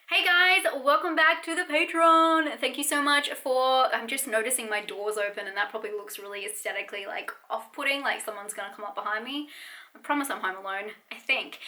Hey guys, welcome back to the Patreon. Thank you so much for, I'm just noticing my doors open and that probably looks really aesthetically like off-putting, like someone's gonna come up behind me. I promise I'm home alone, I think.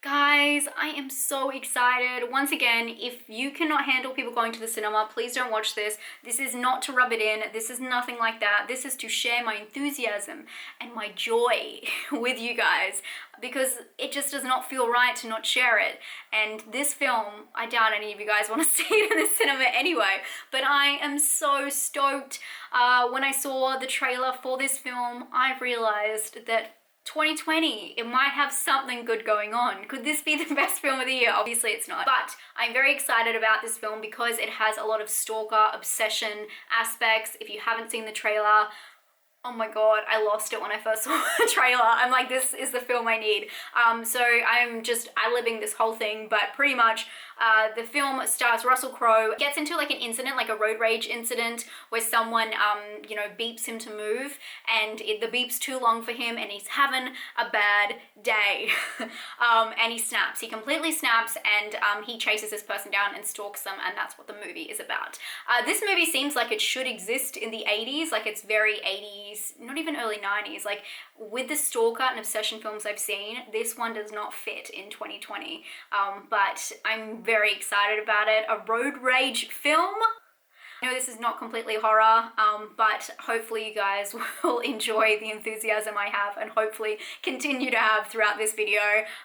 Guys, I am so excited. Once again, if you cannot handle people going to the cinema, please don't watch this. This is not to rub it in. This is nothing like that. This is to share my enthusiasm and my joy with you guys because it just does not feel right to not share it. And this film, I doubt any of you guys want to see it in the cinema anyway, but I am so stoked. When I saw the trailer for this film, I realized that 2020, it might have something good going on. Could this be the best film of the year? Obviously it's not. But I'm very excited about this film because it has a lot of stalker obsession aspects. If you haven't seen the trailer, oh my god, I lost it when I first saw the trailer. I'm like, this is the film I need. So I'm just ad-libbing this whole thing, but pretty much the film stars Russell Crowe, gets into like an incident, like a road rage incident where someone, you know, beeps him to move and the beep's too long for him and he's having a bad day. And he snaps, he completely snaps and he chases this person down and stalks them, and that's what the movie is about. This movie seems like it should exist in the 80s, like it's very 80s, not even early 90s. Like with the stalker and obsession films I've seen, this one does not fit in 2020. But I'm very excited about it. A road rage film. I know this is not completely horror, but hopefully you guys will enjoy the enthusiasm I have and hopefully continue to have throughout this video.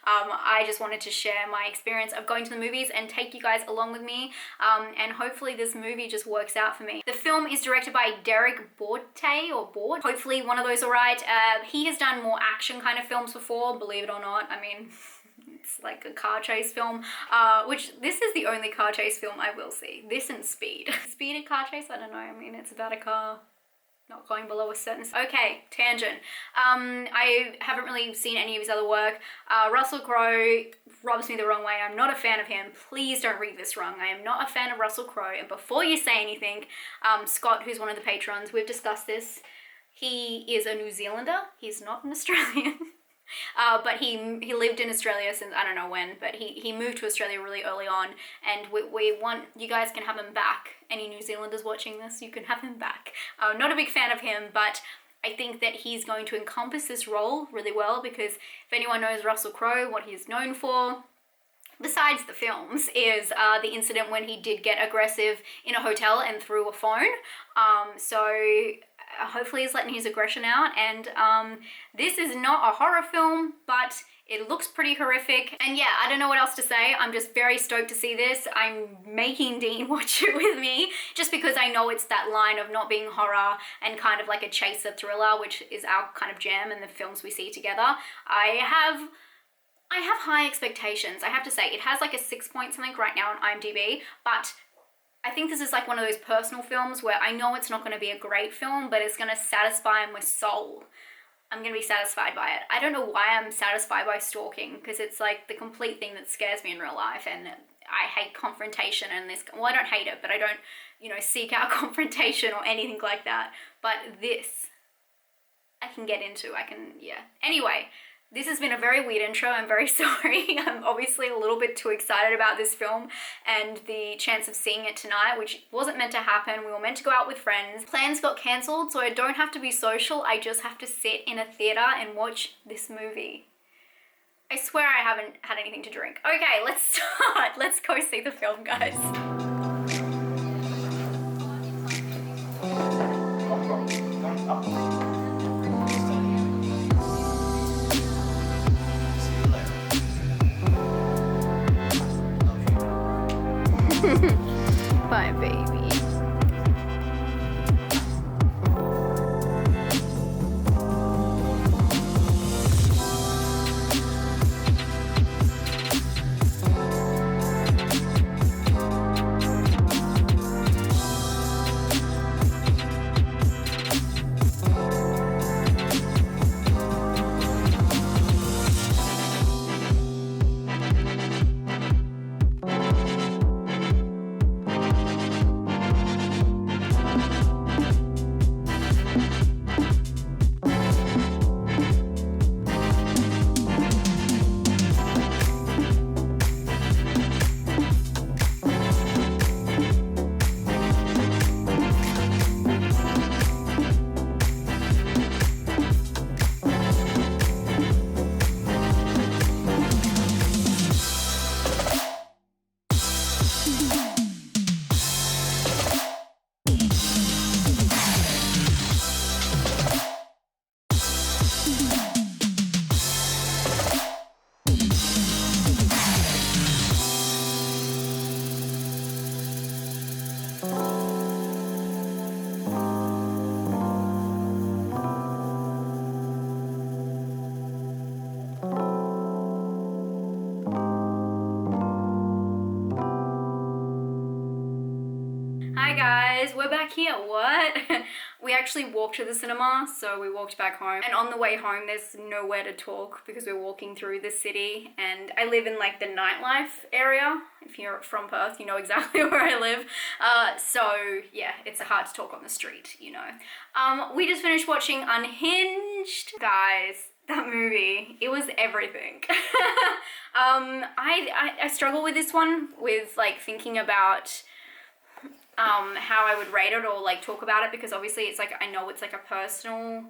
I just wanted to share my experience of going to the movies and take you guys along with me, and hopefully this movie just works out for me. The film is directed by Derek Borte, or Bort. Hopefully one of those are right. He has done more action kind of films before, believe it or not. I mean, it's like a car chase film, which this is the only car chase film I will see. This and Speed. Speed and car chase? I don't know. I mean, it's about a car not going below a certain... Okay, tangent. I haven't really seen any of his other work. Russell Crowe rubs me the wrong way. I'm not a fan of him. Please don't read this wrong. I am not a fan of Russell Crowe. And before you say anything, Scott, who's one of the patrons, we've discussed this. He is a New Zealander. He's not an Australian. But he lived in Australia since I don't know when, but he moved to Australia really early on, and we want, you guys can have him back. Any New Zealanders watching this, you can have him back. Not a big fan of him, but I think that he's going to encompass this role really well, because if anyone knows Russell Crowe, what he's known for, besides the films, is the incident when he did get aggressive in a hotel and threw a phone. So hopefully he's letting his aggression out, and this is not a horror film, but it looks pretty horrific. And yeah, I don't know what else to say. I'm just very stoked to see this. I'm making Dean watch it with me just because I know it's that line of not being horror and kind of like a chaser thriller, which is our kind of jam in the films we see together. I have high expectations. I have to say, it has like a 6 point something right now on IMDb, but I think this is like one of those personal films where I know it's not going to be a great film, but it's going to satisfy my soul. I'm going to be satisfied by it. I don't know why I'm satisfied by stalking, because it's like the complete thing that scares me in real life, and I hate confrontation and this. Well, I don't hate it, but I don't, you know, seek out confrontation or anything like that. But this, I can get into. Yeah. Anyway. This has been a very weird intro. I'm very sorry. I'm obviously a little bit too excited about this film and the chance of seeing it tonight, which wasn't meant to happen. We were meant to go out with friends. Plans got cancelled, so I don't have to be social. I just have to sit in a theater and watch this movie. I swear I haven't had anything to drink. Okay, let's start. Let's go see the film, guys. Bye, baby. guys, we're back here. What? We actually walked to the cinema, so we walked back home. And on the way home, there's nowhere to talk because we're walking through the city. And I live in like the nightlife area. If you're from Perth, you know exactly where I live. So yeah, it's hard to talk on the street, you know. We just finished watching Unhinged. Guys, that movie, it was everything. I struggle with this one, with like thinking about how I would rate it or like talk about it, because obviously it's like, I know it's like a personal,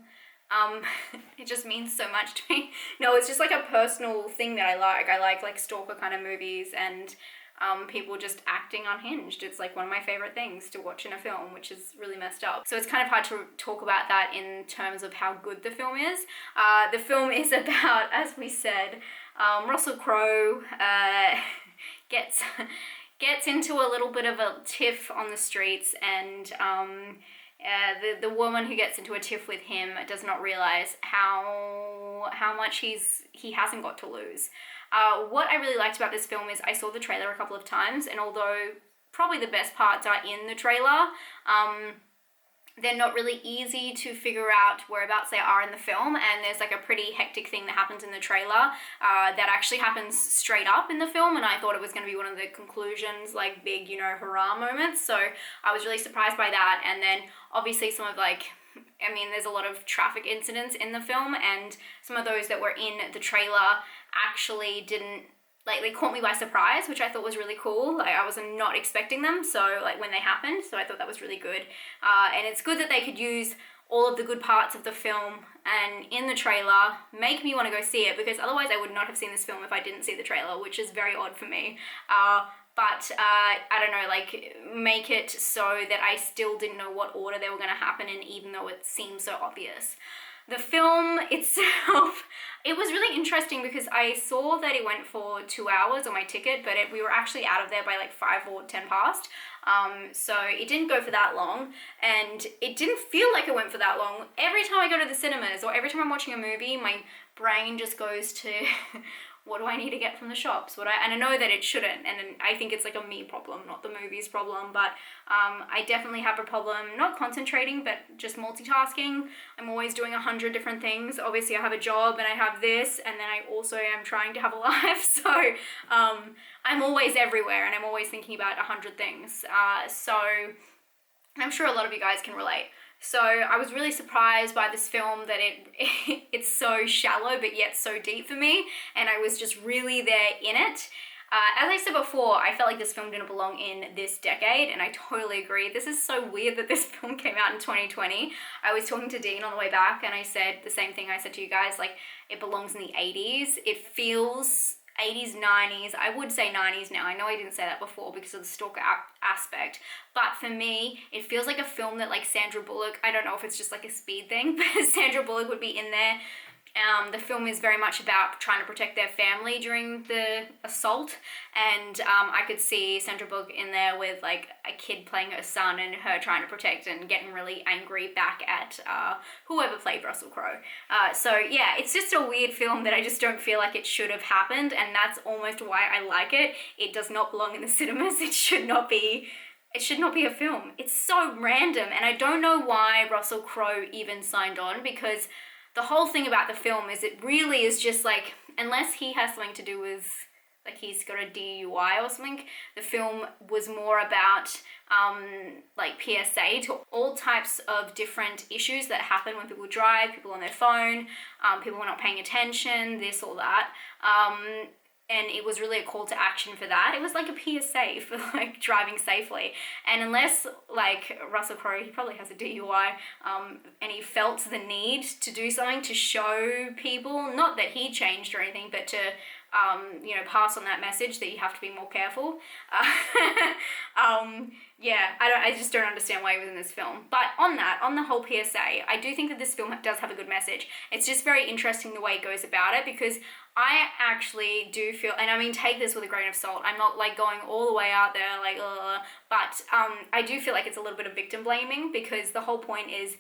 it just means so much to me. No, it's just like a personal thing that I like. I like stalker kind of movies and people just acting unhinged. It's like one of my favorite things to watch in a film, which is really messed up. So it's kind of hard to talk about that in terms of how good the film is. The film is about, as we said, Russell Crowe gets into a little bit of a tiff on the streets, and the woman who gets into a tiff with him does not realize how much he hasn't got to lose. What I really liked about this film is I saw the trailer a couple of times, and although probably the best parts are in the trailer, they're not really easy to figure out whereabouts they are in the film, and there's like a pretty hectic thing that happens in the trailer that actually happens straight up in the film, and I thought it was going to be one of the conclusions, like big, you know, hurrah moments, so I was really surprised by that. And then obviously some of like, I mean, there's a lot of traffic incidents in the film, and some of those that were in the trailer actually didn't, like, they caught me by surprise, which I thought was really cool. Like, I was not expecting them, so, like, when they happened, so I thought that was really good. And it's good that they could use all of the good parts of the film and in the trailer make me want to go see it, because otherwise I would not have seen this film if I didn't see the trailer, which is very odd for me. But I don't know, like, make it so that I still didn't know what order they were going to happen in, even though it seems so obvious. The film itself, it was really interesting because I saw that it went for 2 hours on my ticket, but we were actually out of there by like 5 or 10 past. So it didn't go for that long, and it didn't feel like it went for that long. Every time I go to the cinemas or every time I'm watching a movie, my brain just goes to what do I need to get from the shops? And I know that it shouldn't, and I think it's like a me problem, not the movie's problem, but I definitely have a problem not concentrating, but just multitasking. I'm always doing 100 different things. Obviously I have a job and I have this, and then I also am trying to have a life, so I'm always everywhere and I'm always thinking about 100 things. So I'm sure a lot of you guys can relate. So I was really surprised by this film that it's so shallow but yet so deep for me, and I was just really there in it. As I said before, I felt like this film didn't belong in this decade, and I totally agree. This is so weird that this film came out in 2020. I was talking to Dean on the way back, and I said the same thing I said to you guys, like, it belongs in the 80s. It feels 80s, 90s. I would say 90s now. I know I didn't say that before because of the stalker aspect, but for me, it feels like a film that, like, Sandra Bullock, I don't know if it's just like a speed thing, but Sandra Bullock would be in there. The film is very much about trying to protect their family during the assault, and I could see Sandra Bullock in there with like a kid playing her son and her trying to protect and getting really angry back at whoever played Russell Crowe. So yeah, it's just a weird film that I just don't feel like it should have happened, and that's almost why I like it. It does not belong in the cinemas. It should not be a film. It's so random, and I don't know why Russell Crowe even signed on, because the whole thing about the film is it really is just like, unless he has something to do with, like, he's got a DUI or something, the film was more about like PSA to all types of different issues that happen when people drive, people on their phone, people are not paying attention, this or that. And it was really a call to action for that. It was like a PSA for like driving safely. And unless, like, Russell Crowe, he probably has a DUI, and he felt the need to do something to show people, not that he changed or anything, but to you know, pass on that message that you have to be more careful. Yeah, I just don't understand why he was in this film. But on the whole PSA, I do think that this film does have a good message. It's just very interesting the way it goes about it, because I actually do feel, and I mean, take this with a grain of salt, I'm not like going all the way out there, like, but I do feel like it's a little bit of victim blaming, because the whole point is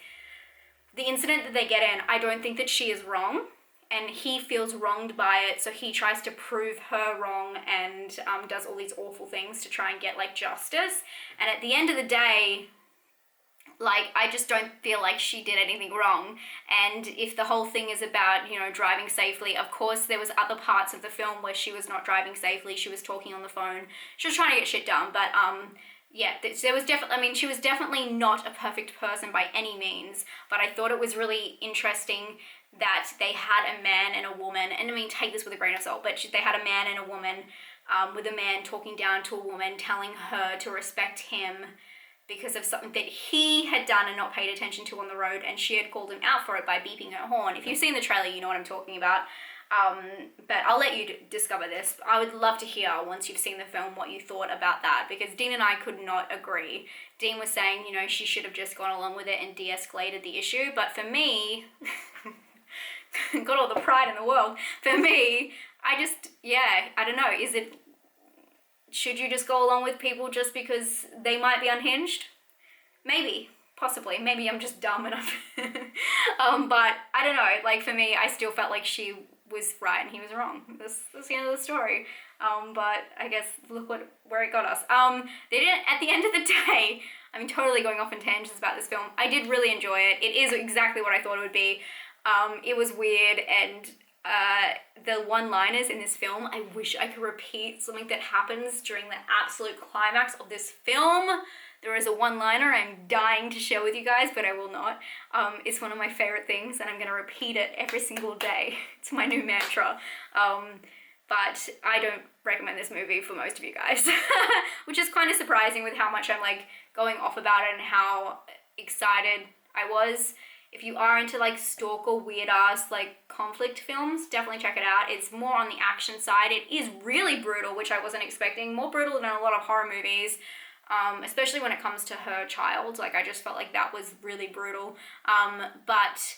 the incident that they get in, I don't think that she is wrong. and he feels wronged by it, so he tries to prove her wrong and does all these awful things to try and get like justice. And at the end of the day, like, I just don't feel like she did anything wrong. And if the whole thing is about, you know, driving safely, of course there was other parts of the film where she was not driving safely, she was talking on the phone, she was trying to get shit done, but yeah, there was definitely, I mean, she was definitely not a perfect person by any means, but I thought it was really interesting that they had a man and a woman, and I mean, take this with a grain of salt, but they had a man and a woman, with a man talking down to a woman, telling her to respect him because of something that he had done and not paid attention to on the road, and she had called him out for it by beeping her horn. If you've seen the trailer, you know what I'm talking about. But I'll let you discover this. I would love to hear, once you've seen the film, what you thought about that, because Dean and I could not agree. Dean was saying, you know, she should have just gone along with it and de-escalated the issue, but for me, got all the pride in the world, for me, I just, yeah, I don't know, should you just go along with people just because they might be unhinged? Maybe, possibly. Maybe I'm just dumb enough. But I don't know. Like, for me, I still felt like she was right and he was wrong. That's the end of the story. But I guess look where it got us. They didn't. At the end of the day, I mean, totally going off in tangents about this film. I did really enjoy it. It is exactly what I thought it would be. It was weird, and the one-liners in this film, I wish I could repeat something that happens during the absolute climax of this film. There is a one-liner I'm dying to share with you guys, but I will not. It's one of my favorite things, and I'm going to repeat it every single day. It's my new mantra. But I don't recommend this movie for most of you guys, which is kind of surprising with how much I'm like going off about it and how excited I was. If you are into like stalker, weird ass like conflict films, definitely check it out. It's more on the action side. It is really brutal, which I wasn't expecting. More brutal than a lot of horror movies, especially when it comes to her child. Like, I just felt like that was really brutal. But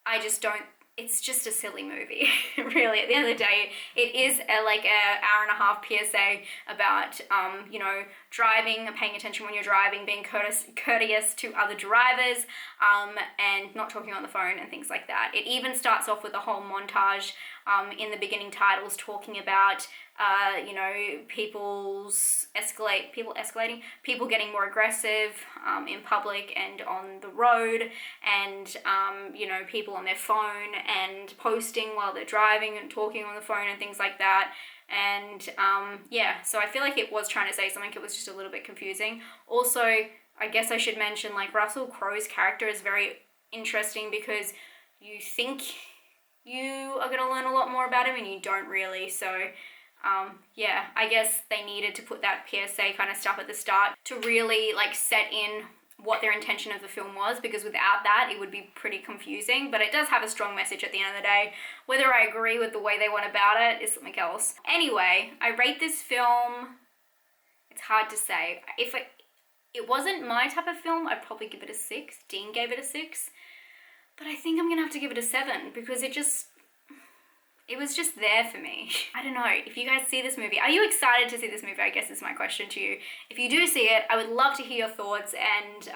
I just don't, it's just a silly movie, really. At the end of the day, it is like an hour and a half PSA about, you know, driving, paying attention when you're driving, being courteous to other drivers, and not talking on the phone and things like that. It even starts off with a whole montage in the beginning titles talking about, you know, people getting more aggressive in public and on the road, and, you know, people on their phone and posting while they're driving and talking on the phone and things like that. And yeah, so I feel like it was trying to say something. It was just a little bit confusing. Also, I guess I should mention, like, Russell Crowe's character is very interesting because you think you are going to learn a lot more about him and you don't really. So yeah, I guess they needed to put that PSA kind of stuff at the start to really like set in what their intention of the film was, because without that it would be pretty confusing. But it does have a strong message at the end of the day. Whether I agree with the way they went about it is something else. Anyway, I rate this film, it's hard to say. If it wasn't my type of film, I'd probably give it a 6. Dean gave it a 6. But I think I'm gonna have to give it a 7 because it was just there for me. I don't know, if you guys see this movie, are you excited to see this movie? I guess is my question to you. If you do see it, I would love to hear your thoughts, and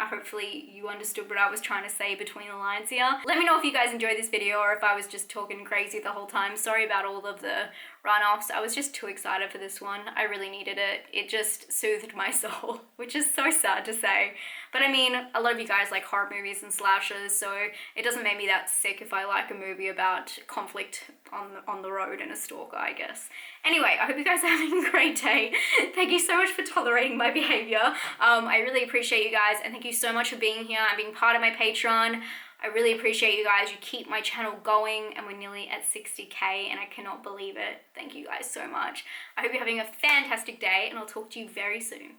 hopefully you understood what I was trying to say between the lines here. Let me know if you guys enjoyed this video or if I was just talking crazy the whole time. Sorry about all of the runoffs. I was just too excited for this one. I really needed it. It just soothed my soul, which is so sad to say. But I mean, a lot of you guys like horror movies and slashers, so it doesn't make me that sick if I like a movie about conflict on the road and a stalker, I guess. Anyway, I hope you guys are having a great day. Thank you so much for tolerating my behavior. I really appreciate you guys, and thank you so much for being here and being part of my Patreon. I really appreciate you guys. You keep my channel going, and we're nearly at 60K, and I cannot believe it. Thank you guys so much. I hope you're having a fantastic day, and I'll talk to you very soon.